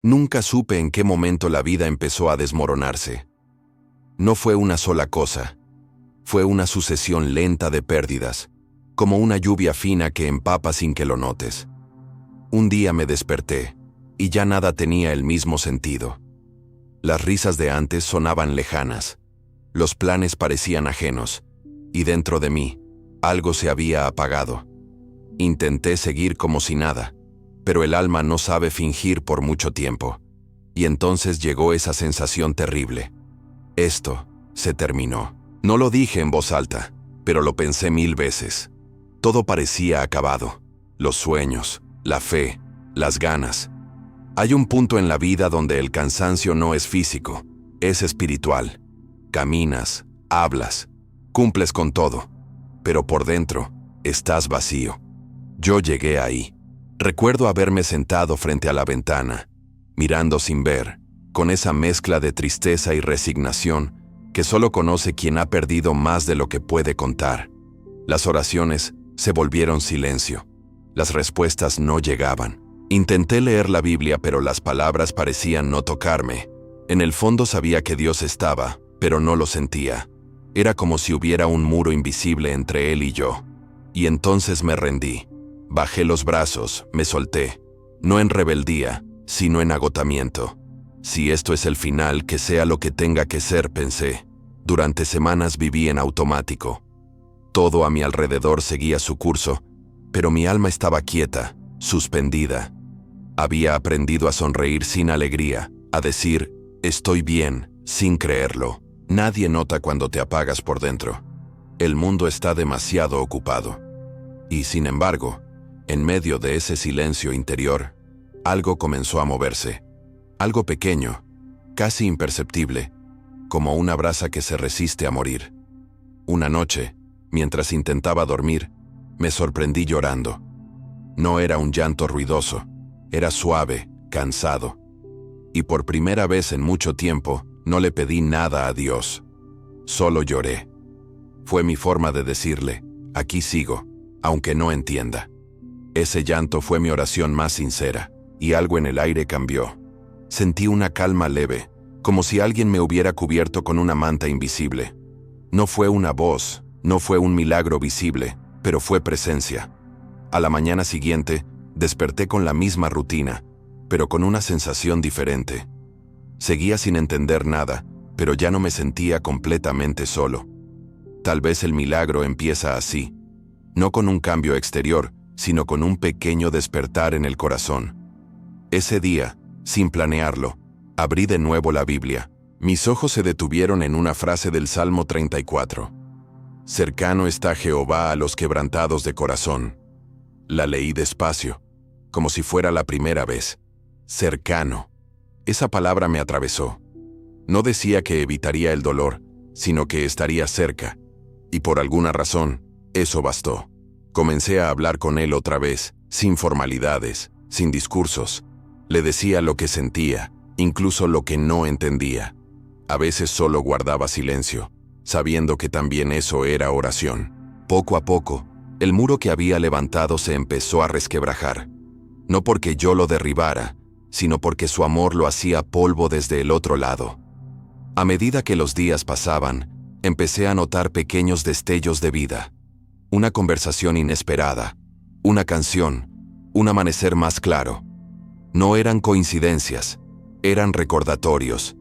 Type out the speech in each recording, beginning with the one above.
Nunca supe en qué momento la vida empezó a desmoronarse. No fue una sola cosa. Fue una sucesión lenta de pérdidas, como una lluvia fina que empapa sin que lo notes. Un día me desperté, y ya nada tenía el mismo sentido. Las risas de antes sonaban lejanas, los planes parecían ajenos, y dentro de mí, algo se había apagado. Intenté seguir como si nada, pero el alma no sabe fingir por mucho tiempo, y entonces llegó esa sensación terrible. Esto se terminó. No lo dije en voz alta, pero lo pensé 1000 veces. Todo parecía acabado. Los sueños, la fe, las ganas. Hay un punto en la vida donde el cansancio no es físico, es espiritual. Caminas, hablas, cumples con todo, pero por dentro estás vacío. Yo llegué ahí. Recuerdo haberme sentado frente a la ventana, mirando sin ver, con esa mezcla de tristeza y resignación que solo conoce quien ha perdido más de lo que puede contar. Las oraciones se volvieron silencio. Las respuestas no llegaban. Intenté leer la Biblia, pero las palabras parecían no tocarme. En el fondo sabía que Dios estaba, pero no lo sentía. Era como si hubiera un muro invisible entre Él y yo. Y entonces me rendí. Bajé los brazos, me solté. No en rebeldía, sino en agotamiento. Si esto es el final, que sea lo que tenga que ser, pensé. Durante semanas viví en automático. Todo a mi alrededor seguía su curso, pero mi alma estaba quieta, suspendida. Había aprendido a sonreír sin alegría, a decir, estoy bien, sin creerlo. Nadie nota cuando te apagas por dentro. El mundo está demasiado ocupado. Y sin embargo, en medio de ese silencio interior, algo comenzó a moverse. Algo pequeño, casi imperceptible, como una brasa que se resiste a morir. Una noche, mientras intentaba dormir, me sorprendí llorando. No era un llanto ruidoso, era suave, cansado. Y por primera vez en mucho tiempo, no le pedí nada a Dios. Solo lloré. Fue mi forma de decirle, aquí sigo, aunque no entienda. Ese llanto fue mi oración más sincera, y algo en el aire cambió. Sentí una calma leve, como si alguien me hubiera cubierto con una manta invisible. No fue una voz, no fue un milagro visible, pero fue presencia. A la mañana siguiente, desperté con la misma rutina, pero con una sensación diferente. Seguía sin entender nada, pero ya no me sentía completamente solo. Tal vez el milagro empieza así, no con un cambio exterior, sino con un pequeño despertar en el corazón. Ese día, sin planearlo, abrí de nuevo la Biblia. Mis ojos se detuvieron en una frase del Salmo 34. Cercano está Jehová a los quebrantados de corazón. La leí despacio, como si fuera la primera vez. Cercano. Esa palabra me atravesó. No decía que evitaría el dolor, sino que estaría cerca. Y por alguna razón, eso bastó. Comencé a hablar con él otra vez, sin formalidades, sin discursos. Le decía lo que sentía, incluso lo que no entendía. A veces solo guardaba silencio, sabiendo que también eso era oración. Poco a poco, el muro que había levantado se empezó a resquebrajar. No porque yo lo derribara, sino porque su amor lo hacía polvo desde el otro lado. A medida que los días pasaban, empecé a notar pequeños destellos de vida. Una conversación inesperada, una canción, un amanecer más claro. No eran coincidencias, eran recordatorios.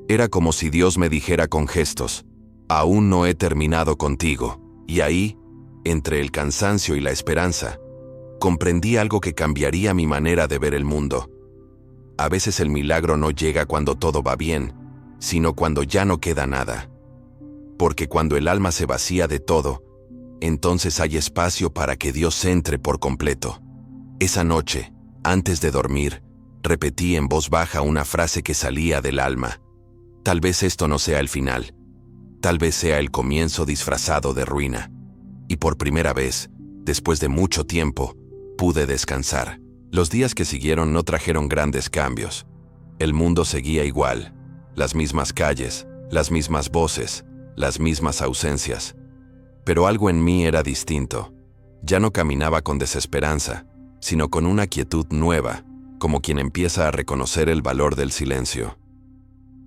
Era como si Dios me dijera con gestos, aún no he terminado contigo. Y ahí, entre el cansancio y la esperanza, comprendí algo que cambiaría mi manera de ver el mundo. A veces el milagro no llega cuando todo va bien, sino cuando ya no queda nada. Porque cuando el alma se vacía de todo, entonces hay espacio para que Dios entre por completo. Esa noche, antes de dormir, repetí en voz baja una frase que salía del alma. Tal vez esto no sea el final. Tal vez sea el comienzo disfrazado de ruina. Y por primera vez, después de mucho tiempo, pude descansar. Los días que siguieron no trajeron grandes cambios. El mundo seguía igual. Las mismas calles, las mismas voces, las mismas ausencias. Pero algo en mí era distinto. Ya no caminaba con desesperanza, sino con una quietud nueva, como quien empieza a reconocer el valor del silencio.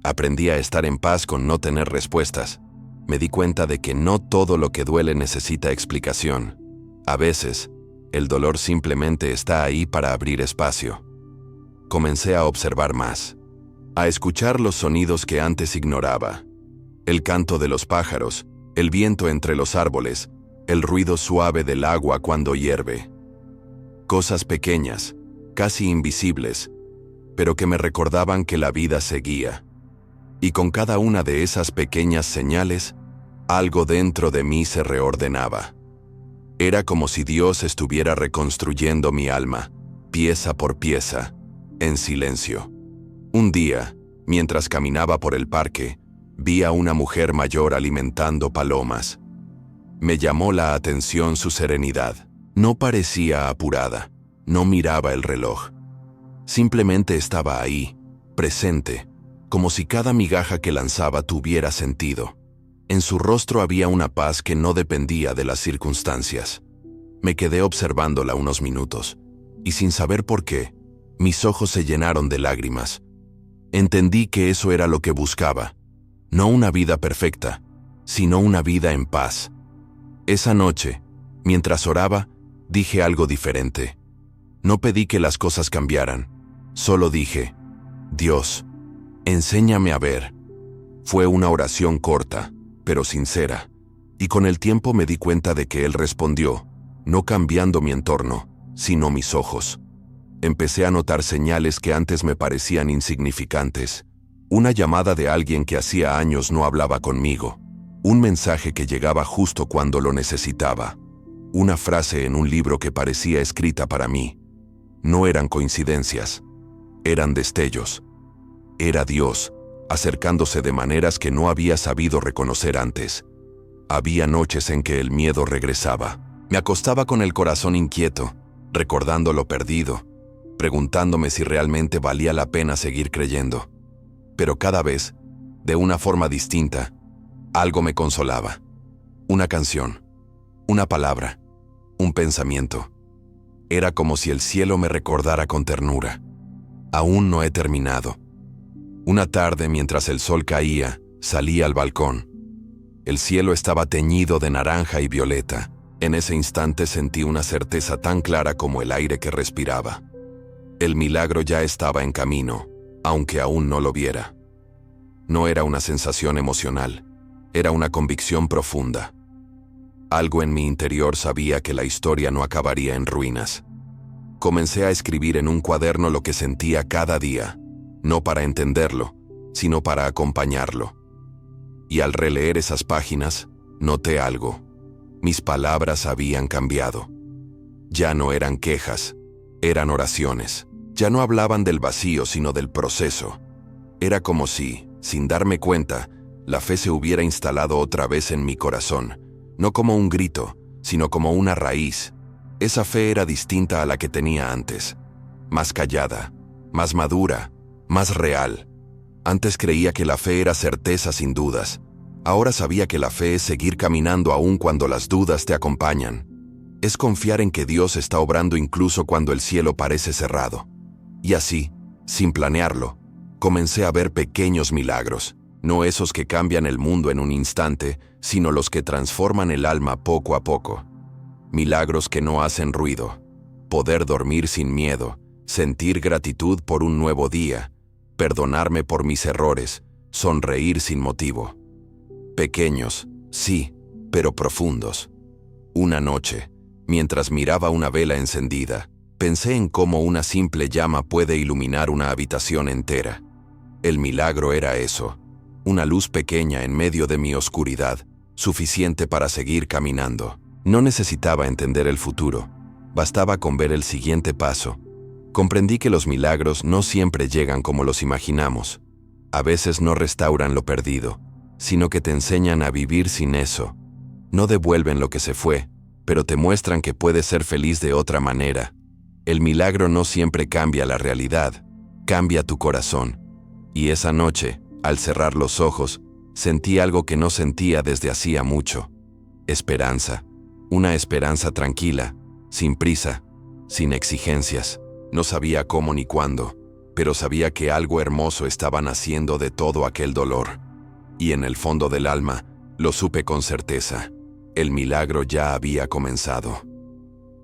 Aprendí a estar en paz con no tener respuestas. Me di cuenta de que no todo lo que duele necesita explicación. A veces, el dolor simplemente está ahí para abrir espacio. Comencé a observar más, a escuchar los sonidos que antes ignoraba. El canto de los pájaros, el viento entre los árboles, el ruido suave del agua cuando hierve. Cosas pequeñas, casi invisibles, pero que me recordaban que la vida seguía. Y con cada una de esas pequeñas señales, algo dentro de mí se reordenaba. Era como si Dios estuviera reconstruyendo mi alma, pieza por pieza, en silencio. Un día, mientras caminaba por el parque, vi a una mujer mayor alimentando palomas. Me llamó la atención su serenidad. No parecía apurada, no miraba el reloj. Simplemente estaba ahí, presente, como si cada migaja que lanzaba tuviera sentido. En su rostro había una paz que no dependía de las circunstancias. Me quedé observándola unos minutos, y sin saber por qué, mis ojos se llenaron de lágrimas. Entendí que eso era lo que buscaba, no una vida perfecta, sino una vida en paz. Esa noche, mientras oraba, dije algo diferente. No pedí que las cosas cambiaran, solo dije, Dios, enséñame a ver. Fue una oración corta, pero sincera, y con el tiempo me di cuenta de que Él respondió, no cambiando mi entorno, sino mis ojos. Empecé a notar señales que antes me parecían insignificantes. Una llamada de alguien que hacía años no hablaba conmigo. Un mensaje que llegaba justo cuando lo necesitaba. Una frase en un libro que parecía escrita para mí. No eran coincidencias, eran destellos. Era Dios, acercándose de maneras que no había sabido reconocer antes. Había noches en que el miedo regresaba. Me acostaba con el corazón inquieto, recordando lo perdido, preguntándome si realmente valía la pena seguir creyendo. Pero cada vez, de una forma distinta, algo me consolaba. Una canción, una palabra, un pensamiento. Era como si el cielo me recordara con ternura. Aún no he terminado. Una tarde, mientras el sol caía, salí al balcón. El cielo estaba teñido de naranja y violeta. En ese instante sentí una certeza tan clara como el aire que respiraba. El milagro ya estaba en camino, aunque aún no lo viera. No era una sensación emocional, era una convicción profunda. Algo en mi interior sabía que la historia no acabaría en ruinas. Comencé a escribir en un cuaderno lo que sentía cada día, no para entenderlo, sino para acompañarlo. Y al releer esas páginas, noté algo. Mis palabras habían cambiado. Ya no eran quejas, eran oraciones. Ya no hablaban del vacío, sino del proceso. Era como si, sin darme cuenta, la fe se hubiera instalado otra vez en mi corazón, no como un grito, sino como una raíz. Esa fe era distinta a la que tenía antes, más callada, más madura, más real. Antes creía que la fe era certeza sin dudas. Ahora sabía que la fe es seguir caminando aún cuando las dudas te acompañan. Es confiar en que Dios está obrando incluso cuando el cielo parece cerrado. Y así, sin planearlo, comencé a ver pequeños milagros, no esos que cambian el mundo en un instante, sino los que transforman el alma poco a poco. Milagros que no hacen ruido. Poder dormir sin miedo, sentir gratitud por un nuevo día, perdonarme por mis errores, sonreír sin motivo. Pequeños, sí, pero profundos. Una noche, mientras miraba una vela encendida, pensé en cómo una simple llama puede iluminar una habitación entera. El milagro era eso, una luz pequeña en medio de mi oscuridad, suficiente para seguir caminando. No necesitaba entender el futuro, bastaba con ver el siguiente paso. Comprendí que los milagros no siempre llegan como los imaginamos. A veces no restauran lo perdido, sino que te enseñan a vivir sin eso. No devuelven lo que se fue, pero te muestran que puedes ser feliz de otra manera. El milagro no siempre cambia la realidad, cambia tu corazón. Y esa noche, al cerrar los ojos, sentí algo que no sentía desde hacía mucho. Esperanza. Una esperanza tranquila, sin prisa, sin exigencias. No sabía cómo ni cuándo, pero sabía que algo hermoso estaba naciendo de todo aquel dolor. Y en el fondo del alma, lo supe con certeza. El milagro ya había comenzado.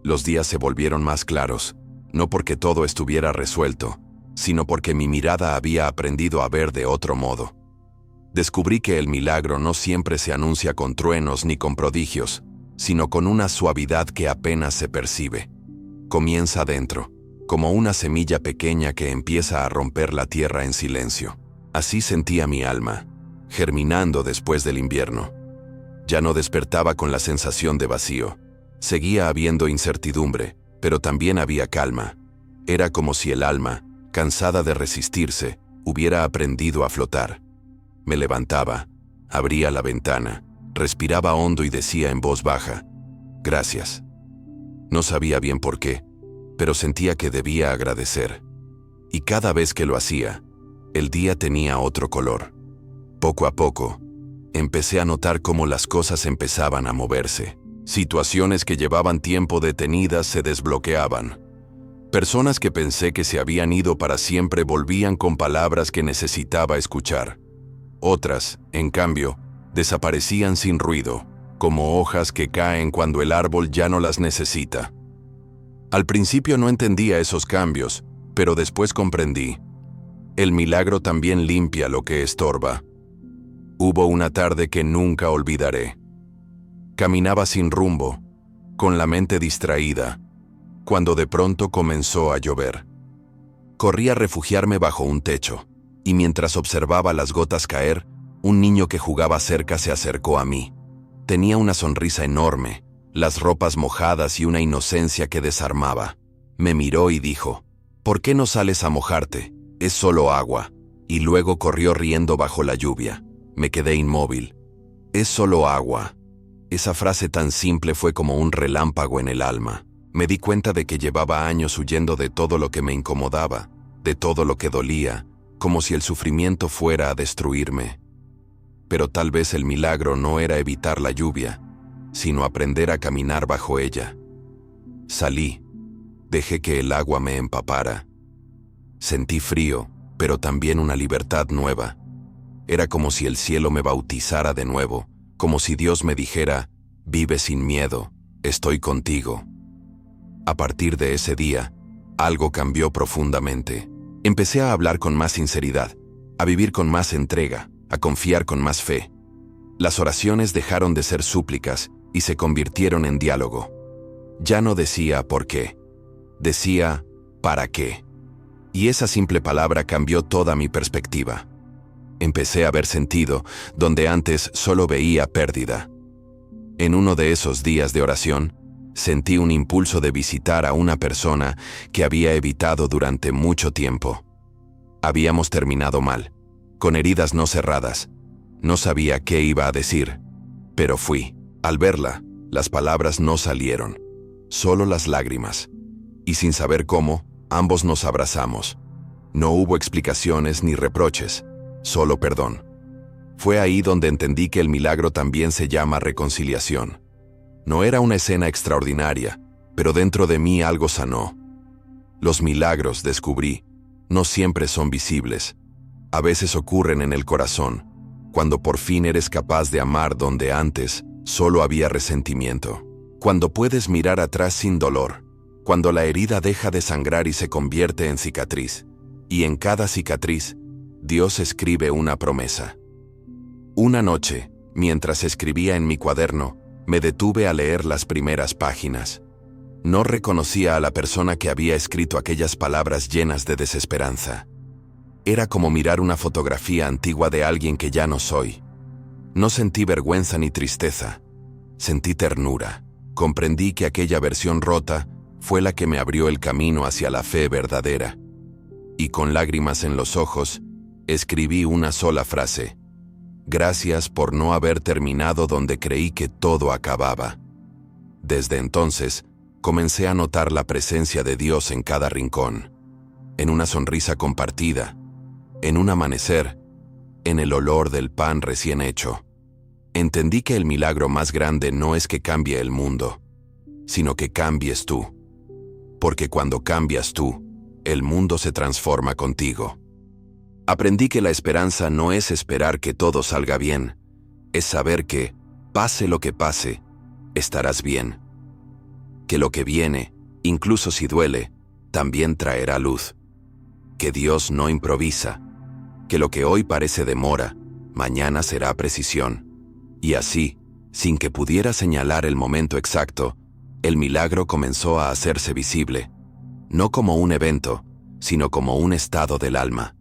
Los días se volvieron más claros, no porque todo estuviera resuelto, sino porque mi mirada había aprendido a ver de otro modo. Descubrí que el milagro no siempre se anuncia con truenos ni con prodigios, sino con una suavidad que apenas se percibe. Comienza dentro, como una semilla pequeña que empieza a romper la tierra en silencio. Así sentía mi alma, germinando después del invierno. Ya no despertaba con la sensación de vacío. Seguía habiendo incertidumbre, pero también había calma. Era como si el alma, cansada de resistirse, hubiera aprendido a flotar. Me levantaba, abría la ventana, respiraba hondo y decía en voz baja, «Gracias». No sabía bien por qué, pero sentía que debía agradecer. Y cada vez que lo hacía, el día tenía otro color. Poco a poco, empecé a notar cómo las cosas empezaban a moverse. Situaciones que llevaban tiempo detenidas se desbloqueaban. Personas que pensé que se habían ido para siempre volvían con palabras que necesitaba escuchar. Otras, en cambio, desaparecían sin ruido, como hojas que caen cuando el árbol ya no las necesita. Al principio no entendía esos cambios, pero después comprendí. El milagro también limpia lo que estorba. Hubo una tarde que nunca olvidaré. Caminaba sin rumbo, con la mente distraída, cuando de pronto comenzó a llover. Corrí a refugiarme bajo un techo, y mientras observaba las gotas caer, un niño que jugaba cerca se acercó a mí. Tenía una sonrisa enorme, las ropas mojadas y una inocencia que desarmaba. Me miró y dijo, «¿Por qué no sales a mojarte? Es solo agua». Y luego corrió riendo bajo la lluvia. Me quedé inmóvil. «Es solo agua». Esa frase tan simple fue como un relámpago en el alma. Me di cuenta de que llevaba años huyendo de todo lo que me incomodaba, de todo lo que dolía, como si el sufrimiento fuera a destruirme. Pero tal vez el milagro no era evitar la lluvia, sino aprender a caminar bajo ella. Salí, dejé que el agua me empapara. Sentí frío, pero también una libertad nueva. Era como si el cielo me bautizara de nuevo, como si Dios me dijera, «Vive sin miedo, estoy contigo». A partir de ese día, algo cambió profundamente. Empecé a hablar con más sinceridad, a vivir con más entrega, a confiar con más fe. Las oraciones dejaron de ser súplicas y se convirtieron en diálogo. Ya no decía «¿por qué?», decía «¿para qué?». Y esa simple palabra cambió toda mi perspectiva. Empecé a ver sentido donde antes solo veía pérdida. En uno de esos días de oración, sentí un impulso de visitar a una persona que había evitado durante mucho tiempo. Habíamos terminado mal, con heridas no cerradas. No sabía qué iba a decir, pero fui. Al verla, las palabras no salieron, solo las lágrimas. Y sin saber cómo, ambos nos abrazamos. No hubo explicaciones ni reproches, solo perdón. Fue ahí donde entendí que el milagro también se llama reconciliación. No era una escena extraordinaria, pero dentro de mí algo sanó. Los milagros, descubrí, no siempre son visibles. A veces ocurren en el corazón, cuando por fin eres capaz de amar donde antes solo había resentimiento. Cuando puedes mirar atrás sin dolor, cuando la herida deja de sangrar y se convierte en cicatriz. Y en cada cicatriz, Dios escribe una promesa. Una noche, mientras escribía en mi cuaderno, me detuve a leer las primeras páginas. No reconocía a la persona que había escrito aquellas palabras llenas de desesperanza. Era como mirar una fotografía antigua de alguien que ya no soy. No sentí vergüenza ni tristeza. Sentí ternura. Comprendí que aquella versión rota fue la que me abrió el camino hacia la fe verdadera. Y con lágrimas en los ojos, escribí una sola frase. Gracias por no haber terminado donde creí que todo acababa. Desde entonces, comencé a notar la presencia de Dios en cada rincón, en una sonrisa compartida, en un amanecer, en el olor del pan recién hecho. Entendí que el milagro más grande no es que cambie el mundo, sino que cambies tú. Porque cuando cambias tú, el mundo se transforma contigo. Aprendí que la esperanza no es esperar que todo salga bien, es saber que, pase lo que pase, estarás bien. Que lo que viene, incluso si duele, también traerá luz. Que Dios no improvisa. Que lo que hoy parece demora, mañana será precisión. Y así, sin que pudiera señalar el momento exacto, el milagro comenzó a hacerse visible, no como un evento, sino como un estado del alma.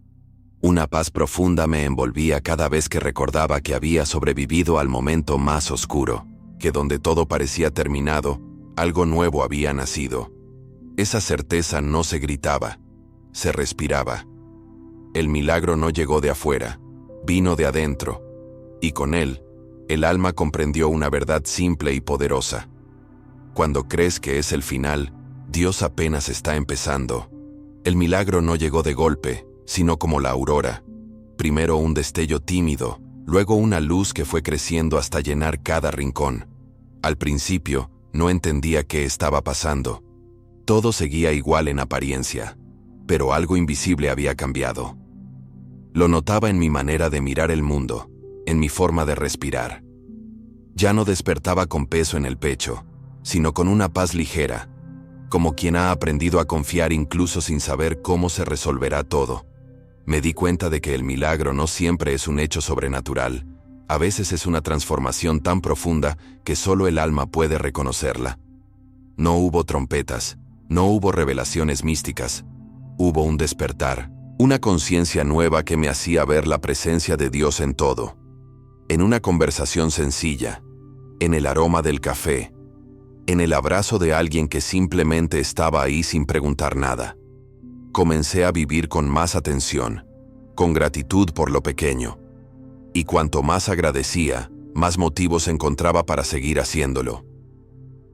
Una paz profunda me envolvía cada vez que recordaba que había sobrevivido al momento más oscuro, que donde todo parecía terminado, algo nuevo había nacido. Esa certeza no se gritaba, se respiraba. El milagro no llegó de afuera, vino de adentro, y con él, el alma comprendió una verdad simple y poderosa. Cuando crees que es el final, Dios apenas está empezando. El milagro no llegó de golpe, sino como la aurora. Primero un destello tímido, luego una luz que fue creciendo hasta llenar cada rincón. Al principio, no entendía qué estaba pasando. Todo seguía igual en apariencia, pero algo invisible había cambiado. Lo notaba en mi manera de mirar el mundo, en mi forma de respirar. Ya no despertaba con peso en el pecho, sino con una paz ligera, como quien ha aprendido a confiar incluso sin saber cómo se resolverá todo. Me di cuenta de que el milagro no siempre es un hecho sobrenatural, a veces es una transformación tan profunda que solo el alma puede reconocerla. No hubo trompetas, no hubo revelaciones místicas, hubo un despertar, una conciencia nueva que me hacía ver la presencia de Dios en todo. En una conversación sencilla, en el aroma del café, en el abrazo de alguien que simplemente estaba ahí sin preguntar nada. Comencé a vivir con más atención, con gratitud por lo pequeño. Y cuanto más agradecía, más motivos encontraba para seguir haciéndolo.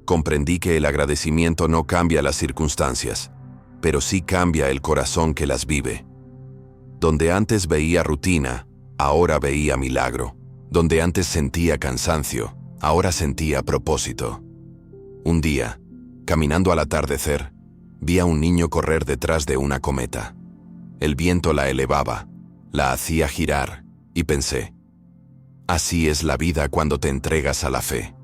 Comprendí que el agradecimiento no cambia las circunstancias, pero sí cambia el corazón que las vive. Donde antes veía rutina, ahora veía milagro. Donde antes sentía cansancio, ahora sentía propósito. Un día, caminando al atardecer, vi a un niño correr detrás de una cometa. El viento la elevaba, la hacía girar, y pensé, así es la vida cuando te entregas a la fe.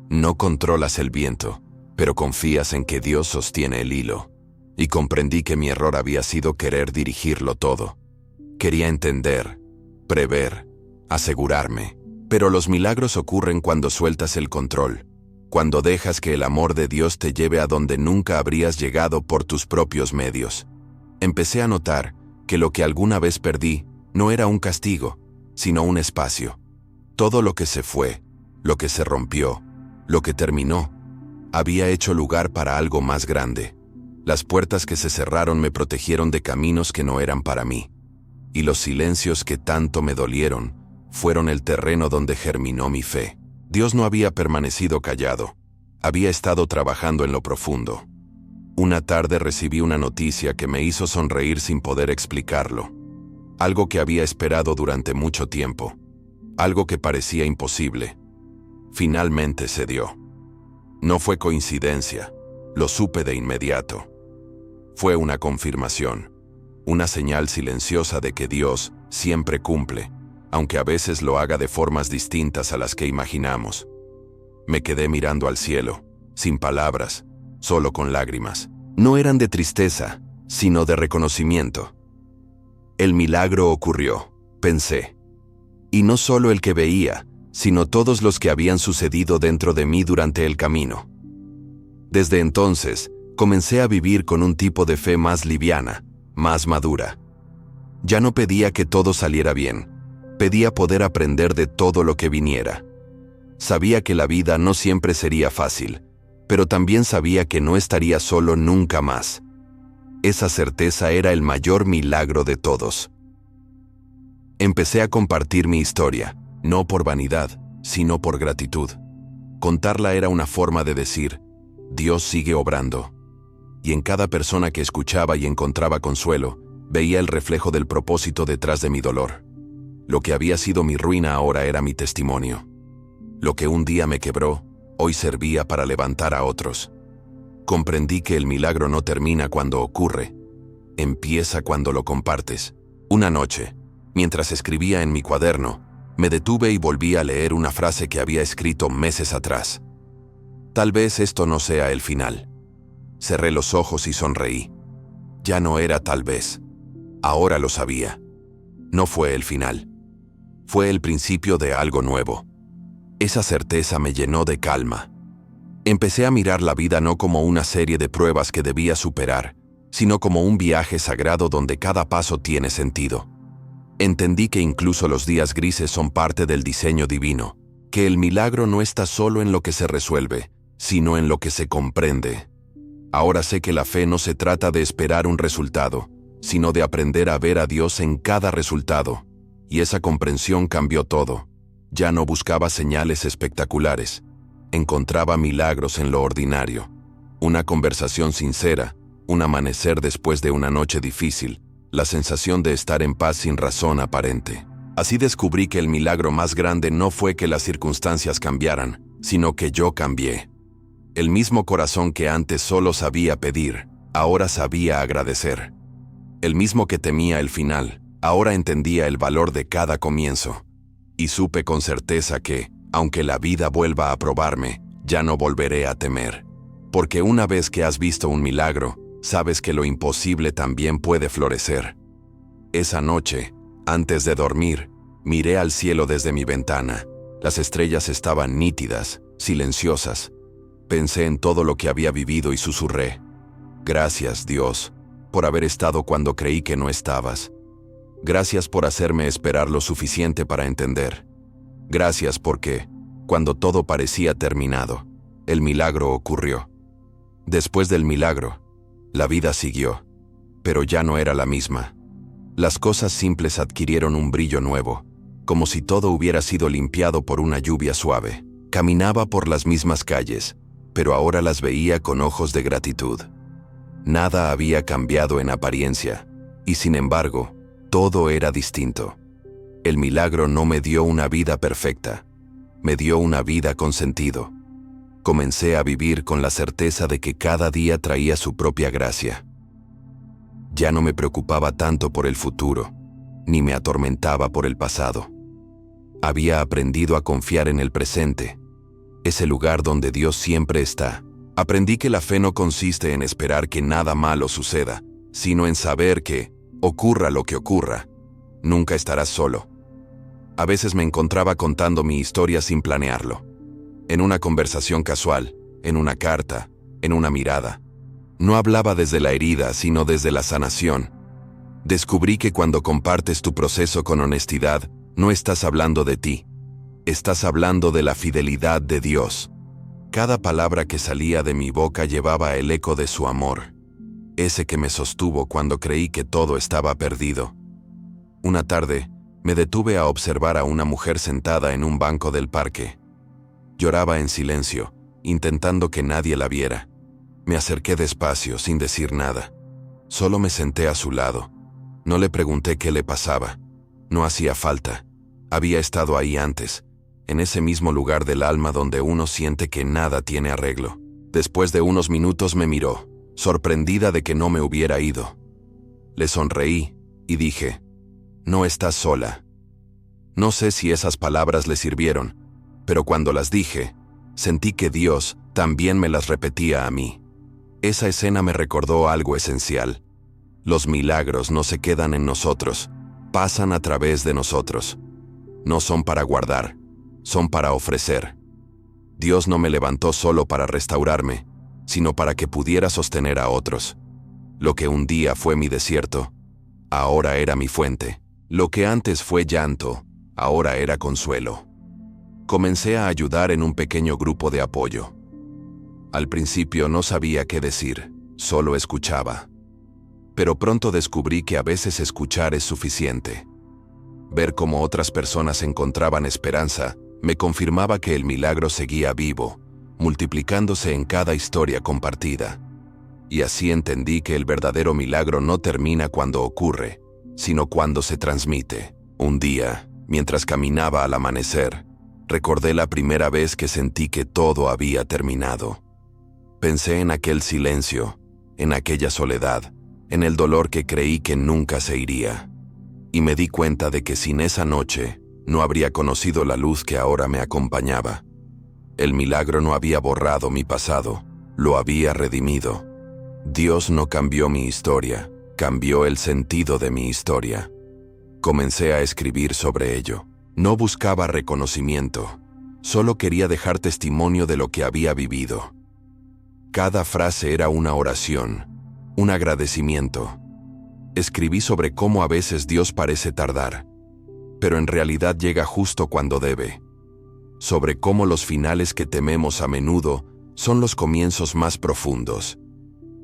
No controlas el viento, pero confías en que Dios sostiene el hilo. Y comprendí que mi error había sido querer dirigirlo todo. Quería entender, prever, asegurarme. Pero los milagros ocurren cuando sueltas el control, cuando dejas que el amor de Dios te lleve a donde nunca habrías llegado por tus propios medios. Empecé a notar que lo que alguna vez perdí no era un castigo, sino un espacio. Todo lo que se fue, lo que se rompió, lo que terminó, había hecho lugar para algo más grande. Las puertas que se cerraron me protegieron de caminos que no eran para mí. Y los silencios que tanto me dolieron fueron el terreno donde germinó mi fe. Dios no había permanecido callado. Había estado trabajando en lo profundo. Una tarde recibí una noticia que me hizo sonreír sin poder explicarlo. Algo que había esperado durante mucho tiempo. Algo que parecía imposible. Finalmente se dio. No fue coincidencia. Lo supe de inmediato. Fue una confirmación. Una señal silenciosa de que Dios siempre cumple, aunque a veces lo haga de formas distintas a las que imaginamos. Me quedé mirando al cielo, sin palabras, solo con lágrimas. No eran de tristeza, sino de reconocimiento. El milagro ocurrió, pensé. Y no solo el que veía, sino todos los que habían sucedido dentro de mí durante el camino. Desde entonces, comencé a vivir con un tipo de fe más liviana, más madura. Ya no pedía que todo saliera bien. Pedía poder aprender de todo lo que viniera. Sabía que la vida no siempre sería fácil, pero también sabía que no estaría solo nunca más. Esa certeza era el mayor milagro de todos. Empecé a compartir mi historia, no por vanidad, sino por gratitud. Contarla era una forma de decir, Dios sigue obrando. Y en cada persona que escuchaba y encontraba consuelo, veía el reflejo del propósito detrás de mi dolor. Lo que había sido mi ruina ahora era mi testimonio. Lo que un día me quebró, hoy servía para levantar a otros. Comprendí que el milagro no termina cuando ocurre, empieza cuando lo compartes. Una noche, mientras escribía en mi cuaderno, me detuve y volví a leer una frase que había escrito meses atrás. Tal vez esto no sea el final. Cerré los ojos y sonreí. Ya no era tal vez. Ahora lo sabía. No fue el final. Fue el principio de algo nuevo. Esa certeza me llenó de calma. Empecé a mirar la vida no como una serie de pruebas que debía superar, sino como un viaje sagrado donde cada paso tiene sentido. Entendí que incluso los días grises son parte del diseño divino, que el milagro no está solo en lo que se resuelve, sino en lo que se comprende. Ahora sé que la fe no se trata de esperar un resultado, sino de aprender a ver a Dios en cada resultado. Y esa comprensión cambió todo. Ya no buscaba señales espectaculares. Encontraba milagros en lo ordinario. Una conversación sincera, un amanecer después de una noche difícil, la sensación de estar en paz sin razón aparente. Así descubrí que el milagro más grande no fue que las circunstancias cambiaran, sino que yo cambié. El mismo corazón que antes solo sabía pedir, ahora sabía agradecer. El mismo que temía el final, ahora entendía el valor de cada comienzo. Y supe con certeza que, aunque la vida vuelva a probarme, ya no volveré a temer. Porque una vez que has visto un milagro, sabes que lo imposible también puede florecer. Esa noche, antes de dormir, miré al cielo desde mi ventana. Las estrellas estaban nítidas, silenciosas. Pensé en todo lo que había vivido y susurré. Gracias, Dios, por haber estado cuando creí que no estabas. Gracias por hacerme esperar lo suficiente para entender. Gracias porque, cuando todo parecía terminado, el milagro ocurrió. Después del milagro, la vida siguió, pero ya no era la misma. Las cosas simples adquirieron un brillo nuevo, como si todo hubiera sido limpiado por una lluvia suave. Caminaba por las mismas calles, pero ahora las veía con ojos de gratitud. Nada había cambiado en apariencia, y sin embargo, todo era distinto. El milagro no me dio una vida perfecta, me dio una vida con sentido. Comencé a vivir con la certeza de que cada día traía su propia gracia. Ya no me preocupaba tanto por el futuro, ni me atormentaba por el pasado. Había aprendido a confiar en el presente, ese lugar donde Dios siempre está. Aprendí que la fe no consiste en esperar que nada malo suceda, sino en saber que, ocurra lo que ocurra, nunca estarás solo. A veces me encontraba contando mi historia sin planearlo. En una conversación casual, en una carta, en una mirada. No hablaba desde la herida, sino desde la sanación. Descubrí que cuando compartes tu proceso con honestidad, no estás hablando de ti. Estás hablando de la fidelidad de Dios. Cada palabra que salía de mi boca llevaba el eco de su amor, ese que me sostuvo cuando creí que todo estaba perdido. Una tarde, me detuve a observar a una mujer sentada en un banco del parque. Lloraba en silencio, intentando que nadie la viera. Me acerqué despacio, sin decir nada. Solo me senté a su lado. No le pregunté qué le pasaba. No hacía falta. Había estado ahí antes, en ese mismo lugar del alma donde uno siente que nada tiene arreglo. Después de unos minutos me miró, sorprendida de que no me hubiera ido. Le sonreí y dije, no estás sola. No sé si esas palabras le sirvieron, pero cuando las dije, sentí que Dios también me las repetía a mí. Esa escena me recordó algo esencial. Los milagros no se quedan en nosotros, pasan a través de nosotros. No son para guardar, son para ofrecer. Dios no me levantó solo para restaurarme, sino para que pudiera sostener a otros. Lo que un día fue mi desierto, ahora era mi fuente. Lo que antes fue llanto, ahora era consuelo. Comencé a ayudar en un pequeño grupo de apoyo. Al principio no sabía qué decir, solo escuchaba. Pero pronto descubrí que a veces escuchar es suficiente. Ver cómo otras personas encontraban esperanza me confirmaba que el milagro seguía vivo, multiplicándose en cada historia compartida. Y así entendí que el verdadero milagro no termina cuando ocurre, sino cuando se transmite. Un día, mientras caminaba al amanecer, recordé la primera vez que sentí que todo había terminado. Pensé en aquel silencio, en aquella soledad, en el dolor que creí que nunca se iría. Y me di cuenta de que sin esa noche no habría conocido la luz que ahora me acompañaba. El milagro no había borrado mi pasado, lo había redimido. Dios no cambió mi historia, cambió el sentido de mi historia. Comencé a escribir sobre ello. No buscaba reconocimiento, solo quería dejar testimonio de lo que había vivido. Cada frase era una oración, un agradecimiento. Escribí sobre cómo a veces Dios parece tardar, pero en realidad llega justo cuando debe. Sobre cómo los finales que tememos a menudo son los comienzos más profundos.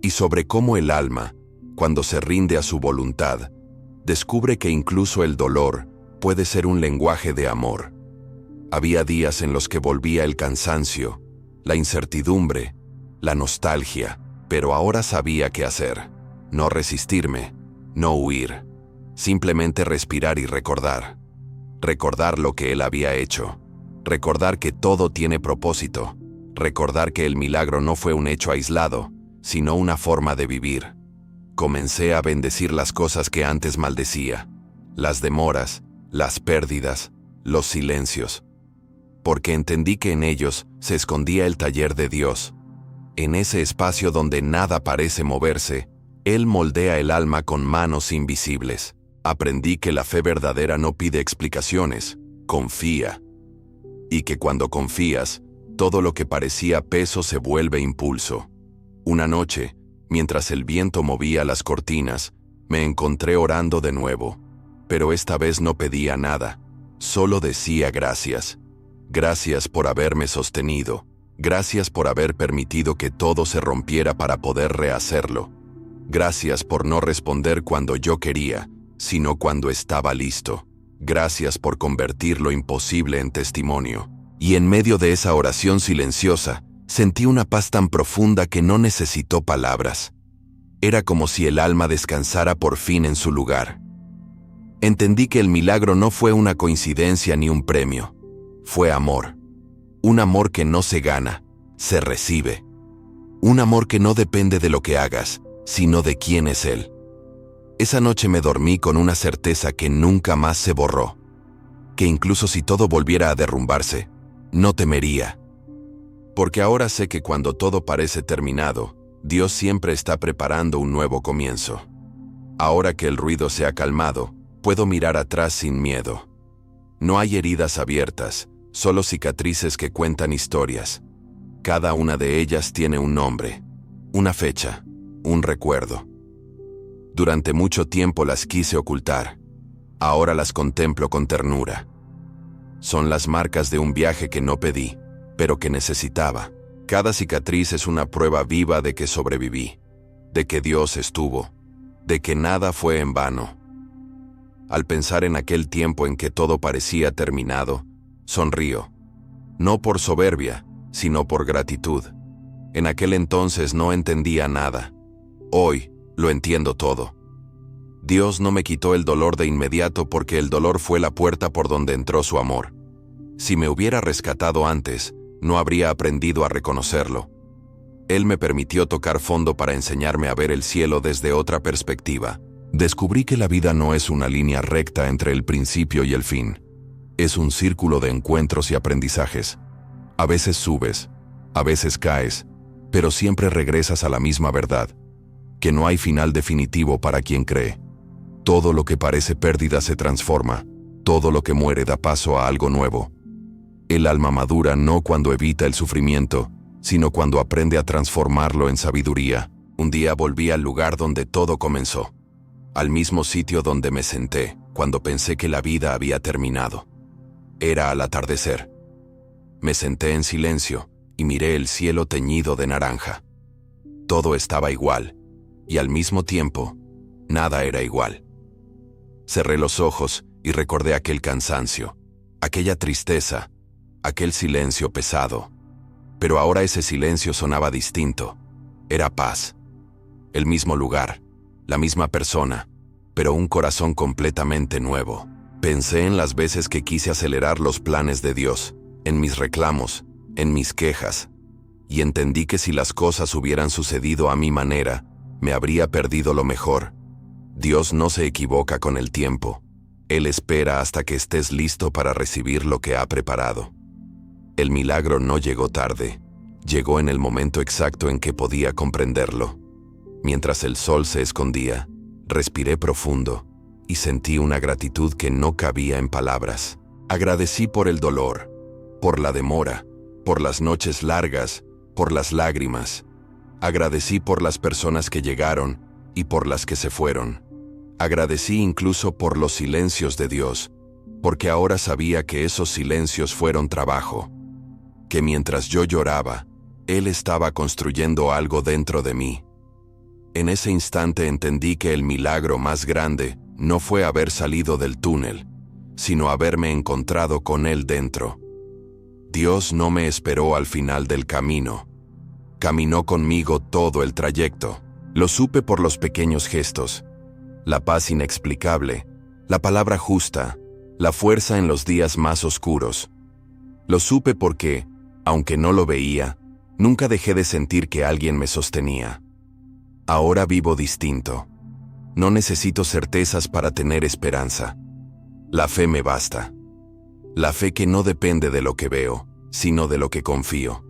Y sobre cómo el alma, cuando se rinde a su voluntad, descubre que incluso el dolor puede ser un lenguaje de amor. Había días en los que volvía el cansancio, la incertidumbre, la nostalgia, pero ahora sabía qué hacer. No resistirme, no huir, simplemente respirar y recordar. Recordar lo que Él había hecho, recordar que todo tiene propósito, recordar que el milagro no fue un hecho aislado, sino una forma de vivir. Comencé a bendecir las cosas que antes maldecía, las demoras, las pérdidas, los silencios, porque entendí que en ellos se escondía el taller de Dios. En ese espacio donde nada parece moverse, Él moldea el alma con manos invisibles. Aprendí que la fe verdadera no pide explicaciones, confía. Y que cuando confías, todo lo que parecía peso se vuelve impulso. Una noche, mientras el viento movía las cortinas, me encontré orando de nuevo. Pero esta vez no pedía nada, solo decía gracias. Gracias por haberme sostenido. Gracias por haber permitido que todo se rompiera para poder rehacerlo. Gracias por no responder cuando yo quería, sino cuando estaba listo. Gracias por convertir lo imposible en testimonio. Y en medio de esa oración silenciosa, sentí una paz tan profunda que no necesitó palabras. Era como si el alma descansara por fin en su lugar. Entendí que el milagro no fue una coincidencia ni un premio. Fue amor. Un amor que no se gana, se recibe. Un amor que no depende de lo que hagas, sino de quién es Él. Esa noche me dormí con una certeza que nunca más se borró. Que incluso si todo volviera a derrumbarse, no temería. Porque ahora sé que cuando todo parece terminado, Dios siempre está preparando un nuevo comienzo. Ahora que el ruido se ha calmado, puedo mirar atrás sin miedo. No hay heridas abiertas, solo cicatrices que cuentan historias. Cada una de ellas tiene un nombre, una fecha, un recuerdo. Durante mucho tiempo las quise ocultar. Ahora las contemplo con ternura. Son las marcas de un viaje que no pedí, pero que necesitaba. Cada cicatriz es una prueba viva de que sobreviví, de que Dios estuvo, de que nada fue en vano. Al pensar en aquel tiempo en que todo parecía terminado, sonrío. No por soberbia, sino por gratitud. En aquel entonces no entendía nada. Hoy lo entiendo todo. Dios no me quitó el dolor de inmediato porque el dolor fue la puerta por donde entró su amor. Si me hubiera rescatado antes, no habría aprendido a reconocerlo. Él me permitió tocar fondo para enseñarme a ver el cielo desde otra perspectiva. Descubrí que la vida no es una línea recta entre el principio y el fin. Es un círculo de encuentros y aprendizajes. A veces subes, a veces caes, pero siempre regresas a la misma verdad, que no hay final definitivo para quien cree. Todo lo que parece pérdida se transforma, todo lo que muere da paso a algo nuevo. El alma madura no cuando evita el sufrimiento, sino cuando aprende a transformarlo en sabiduría. Un día volví al lugar donde todo comenzó, al mismo sitio donde me senté cuando pensé que la vida había terminado. Era al atardecer. Me senté en silencio y miré el cielo teñido de naranja. Todo estaba igual, y al mismo tiempo, nada era igual. Cerré los ojos y recordé aquel cansancio, aquella tristeza, aquel silencio pesado. Pero ahora ese silencio sonaba distinto. Era paz. El mismo lugar, la misma persona, pero un corazón completamente nuevo. Pensé en las veces que quise acelerar los planes de Dios, en mis reclamos, en mis quejas, y entendí que si las cosas hubieran sucedido a mi manera, me habría perdido lo mejor. Dios no se equivoca con el tiempo. Él espera hasta que estés listo para recibir lo que ha preparado. El milagro no llegó tarde, llegó en el momento exacto en que podía comprenderlo. Mientras el sol se escondía, respiré profundo y sentí una gratitud que no cabía en palabras. Agradecí por el dolor, por la demora, por las noches largas, por las lágrimas. Agradecí por las personas que llegaron y por las que se fueron. Agradecí incluso por los silencios de Dios, porque ahora sabía que esos silencios fueron trabajo, que mientras yo lloraba, Él estaba construyendo algo dentro de mí. En ese instante entendí que el milagro más grande no fue haber salido del túnel, sino haberme encontrado con Él dentro. Dios no me esperó al final del camino. Caminó conmigo todo el trayecto. Lo supe por los pequeños gestos, la paz inexplicable, la palabra justa, la fuerza en los días más oscuros. Lo supe porque, aunque no lo veía, nunca dejé de sentir que alguien me sostenía. Ahora vivo distinto. No necesito certezas para tener esperanza. La fe me basta. La fe que no depende de lo que veo, sino de lo que confío.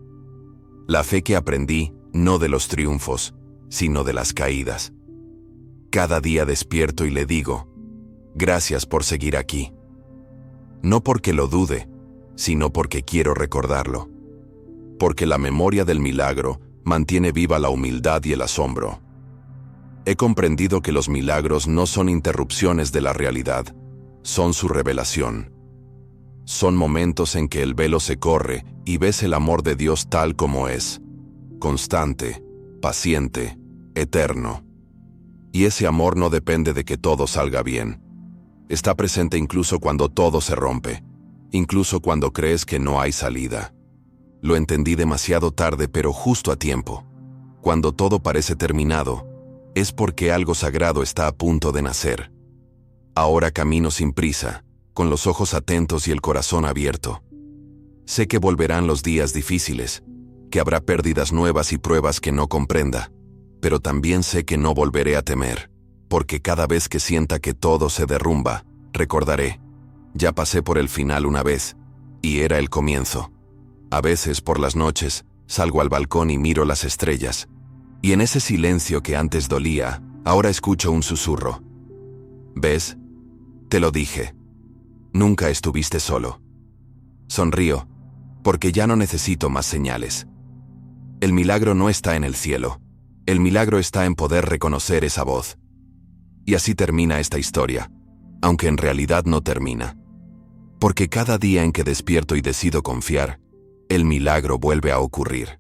La fe que aprendí, no de los triunfos, sino de las caídas. Cada día despierto y le digo, gracias por seguir aquí. No porque lo dude, sino porque quiero recordarlo. Porque la memoria del milagro mantiene viva la humildad y el asombro. He comprendido que los milagros no son interrupciones de la realidad, son su revelación. Son momentos en que el velo se corre y ves el amor de Dios tal como es, constante, paciente, eterno. Y ese amor no depende de que todo salga bien. Está presente incluso cuando todo se rompe, incluso cuando crees que no hay salida. Lo entendí demasiado tarde, pero justo a tiempo. Cuando todo parece terminado, es porque algo sagrado está a punto de nacer. Ahora camino sin prisa, con los ojos atentos y el corazón abierto. Sé que volverán los días difíciles, que habrá pérdidas nuevas y pruebas que no comprenda, pero también sé que no volveré a temer, porque cada vez que sienta que todo se derrumba, recordaré, ya pasé por el final una vez, y era el comienzo. A veces, por las noches, salgo al balcón y miro las estrellas, y en ese silencio que antes dolía, ahora escucho un susurro. ¿Ves? Te lo dije. Nunca estuviste solo. Sonrío, porque ya no necesito más señales. El milagro no está en el cielo. El milagro está en poder reconocer esa voz. Y así termina esta historia, aunque en realidad no termina. Porque cada día en que despierto y decido confiar, el milagro vuelve a ocurrir.